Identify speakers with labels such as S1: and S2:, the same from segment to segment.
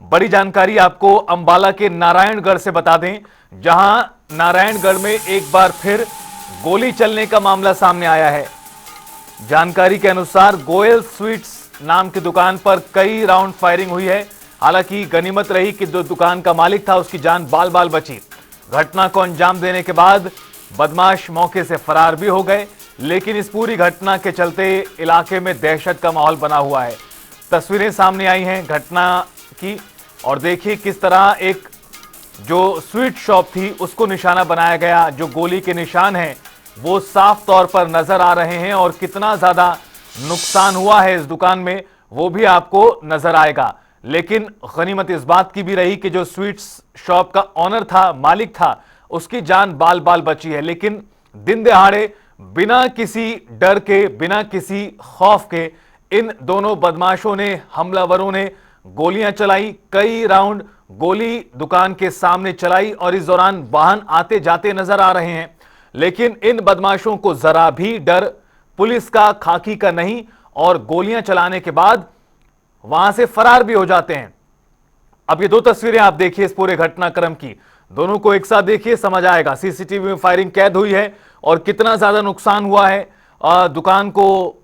S1: बड़ी जानकारी आपको अंबाला के नारायणगढ़ से बता दें, जहां नारायणगढ़ में एक बार फिर गोली चलने का मामला सामने आया है। जानकारी के अनुसार गोयल स्वीट्स नाम की दुकान पर कई राउंड फायरिंग हुई है। हालांकि गनीमत रही कि जो दुकान का मालिक था उसकी जान बाल बाल बची। घटना को अंजाम देने के बाद बदमाश मौके से फरार भी हो गए, लेकिन इस पूरी घटना के चलते इलाके में दहशत का माहौल बना हुआ है। तस्वीरें सामने आई हैं घटना की, और देखिए किस तरह एक जो स्वीट शॉप थी उसको निशाना बनाया गया। जो गोली के निशान हैं वो साफ तौर पर नजर आ रहे हैं, और कितना ज्यादा नुकसान हुआ है इस दुकान में वो भी आपको नजर आएगा। लेकिन गनीमत इस बात की भी रही कि जो स्वीट्स शॉप का ऑनर था, मालिक था, उसकी जान बाल बाल बची है। लेकिन दिन दहाड़े बिना किसी डर के, बिना किसी खौफ के इन दोनों बदमाशों ने, हमलावरों ने गोलियां चलाई। कई राउंड गोली दुकान के सामने चलाई और इस दौरान वाहन आते जाते नजर आ रहे हैं। लेकिन इन बदमाशों को जरा भी डर पुलिस का, खाकी का नहीं, और गोलियां चलाने के बाद वहां से फरार भी हो जाते हैं। अब ये दो तस्वीरें आप देखिए इस पूरे घटनाक्रम की, दोनों को एक साथ देखिए, समझ आएगा। सीसीटीवी में फायरिंग कैद हुई है और कितना ज्यादा नुकसान हुआ है दुकान को,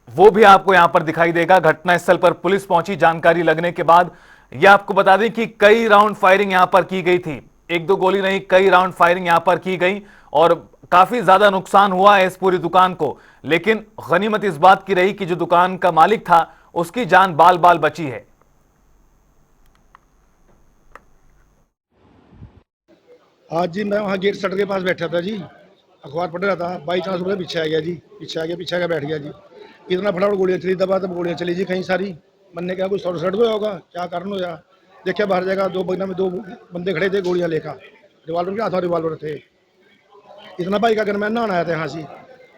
S1: वो भी आपको यहां पर दिखाई देगा। घटनास्थल पर पुलिस पहुंची जानकारी लगने के बाद। यह आपको बता दें कि कई राउंड फायरिंग यहां पर की गई थी, एक दो गोली नहीं, कई राउंड फायरिंग यहां पर की गई और काफी ज्यादा नुकसान हुआ है इस पूरी दुकान को। लेकिन गनीमत इस बात की रही कि जो दुकान का मालिक था उसकी जान बाल बाल बची है।
S2: आज जी मैं वहाँ गेट सटर के पास बैठा था जी, अखबार पढ़ रहा था। बाई चांस मेरे पीछे आ गया जी, पीछे आ गया बैठ गया जी। इतना फटाफट गोलियाँ चली, दबा तब गोलियाँ चली जी कहीं सारी। मैंने कहा कोई शॉर्ट सर्किट हुआ होगा, क्या कारण होया। देखिए बाहर जगह दो बगना में दो बंदे खड़े थे गोलियाँ लेकर, रिवाल्वर के हाथों रिवाल्वर थे। इतना भाई का गनमैन नहाना आया था यहाँ से,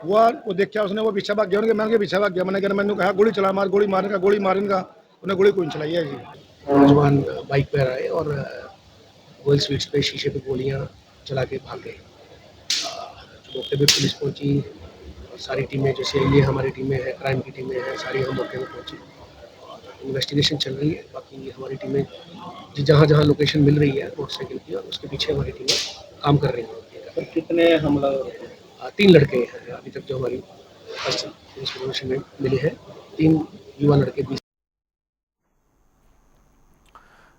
S2: वो देखा उसने, वो पीछे भाग गया, उनके मैंने पीछे भाग गया। मैंने गनमैन कहा गोली चला मार, गोली मारने का उन्हें गोली कोई चलाई है जी।
S3: नौजवान बाइक पर आए और गोयल स्वीट्स पे शीशे पे गोलियां चला के भाग गए। मौके पे पुलिस पहुंची और सारी टीमें, जैसे ये हमारी टीमें हैं, क्राइम की टीमें हैं, सारी हम मौके पे पहुंची और इन्वेस्टिगेशन चल रही है। बाकी हमारी टीमें जहाँ जहाँ लोकेशन मिल रही है मोटरसाइकिल की, और उसके पीछे हमारी टीमें काम कर रही हैं।
S4: तो कितने हमला
S3: 3 लड़के हैं अभी तक जो हमारी फर्स्ट इन्फॉर्मेशन में मिले हैं, 3 युवा लड़के।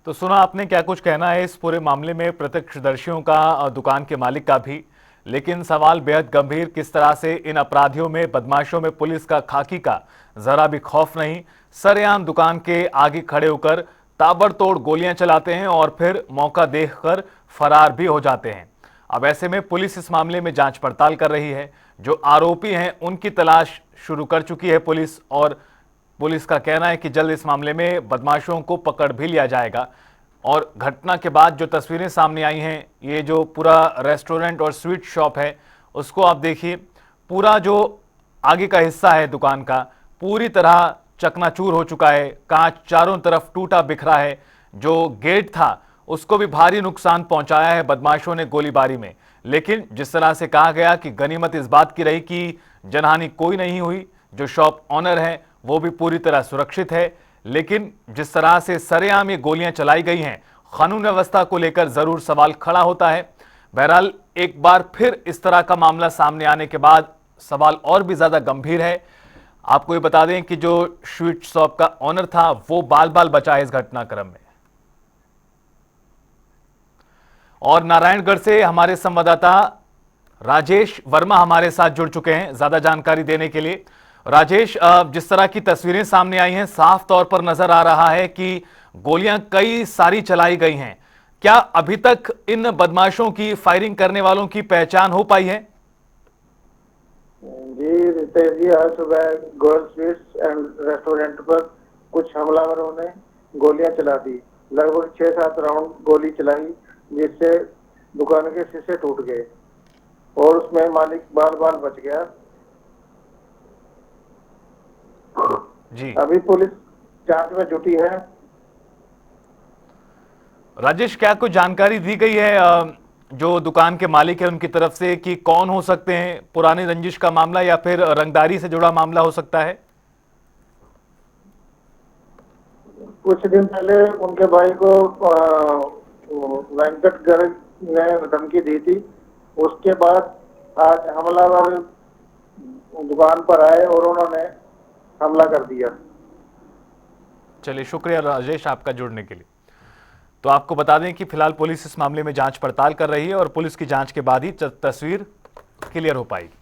S1: तो सुना आपने क्या कुछ कहना है इस पूरे मामले में प्रत्यक्षदर्शियों का और दुकान के मालिक का भी। लेकिन सवाल बेहद गंभीर, किस तरह से इन अपराधियों में, बदमाशों में पुलिस का, खाकी का जरा भी खौफ नहीं। सरेआम दुकान के आगे खड़े होकर ताबड़तोड़ गोलियां चलाते हैं और फिर मौका देखकर फरार भी हो जाते हैं। अब ऐसे में पुलिस इस मामले में जांच पड़ताल कर रही है। जो आरोपी हैं उनकी तलाश शुरू कर चुकी है पुलिस, और पुलिस का कहना है कि जल्द इस मामले में बदमाशों को पकड़ भी लिया जाएगा। और घटना के बाद जो तस्वीरें सामने आई हैं, ये जो पूरा रेस्टोरेंट और स्वीट शॉप है उसको आप देखिए, पूरा जो आगे का हिस्सा है दुकान का पूरी तरह चकनाचूर हो चुका है। कांच चारों तरफ टूटा बिखरा है। जो गेट था उसको भी भारी नुकसान पहुंचाया है बदमाशों ने गोलीबारी में। लेकिन जिस तरह से कहा गया कि गनीमत इस बात की रही कि जनहानि कोई नहीं हुई, जो शॉप ऑनर है वो भी पूरी तरह सुरक्षित है। लेकिन जिस तरह से सरेआम ये गोलियां चलाई गई हैं, कानून व्यवस्था को लेकर जरूर सवाल खड़ा होता है। बहरहाल एक बार फिर इस तरह का मामला सामने आने के बाद सवाल और भी ज्यादा गंभीर है। आपको ये बता दें कि जो स्वीट शॉप का ऑनर था वो बाल बाल बचा है इस घटनाक्रम में। और नारायणगढ़ से हमारे संवाददाता राजेश वर्मा हमारे साथ जुड़ चुके हैं ज्यादा जानकारी देने के लिए। राजेश, जिस तरह की तस्वीरें सामने आई हैं, साफ तौर पर नजर आ रहा है कि गोलियां कई सारी चलाई गई हैं। क्या अभी तक इन बदमाशों की, फायरिंग करने वालों की पहचान हो पाई है?
S4: जी रितेश जी, आज सुबह गोयल स्वीट्स एंड रेस्टोरेंट पर कुछ हमलावरों ने गोलियां चला दी। लगभग 6-7 राउंड गोली चलाई, जिससे दुकान के शीशे टूट गए और उसमें मालिक बाल बाल बच गया
S1: जी
S4: अभी पुलिस जांच में जुटी है।
S1: राजेश, क्या कुछ जानकारी दी गई है जो दुकान के मालिक है उनकी तरफ से कि कौन हो सकते हैं? पुरानी रंजिश का मामला या फिर रंगदारी से जुड़ा मामला हो सकता है?
S4: कुछ दिन पहले उनके भाई को वेंकट गर्ग ने धमकी दी थी। उसके बाद आज हमलावर दुकान पर आए और उन्होंने हमला कर दिया।
S1: चलिए, शुक्रिया राजेश आपका जुड़ने के लिए। तो आपको बता दें कि फिलहाल पुलिस इस मामले में जांच पड़ताल कर रही है और पुलिस की जांच के बाद ही तस्वीर क्लियर हो पाएगी।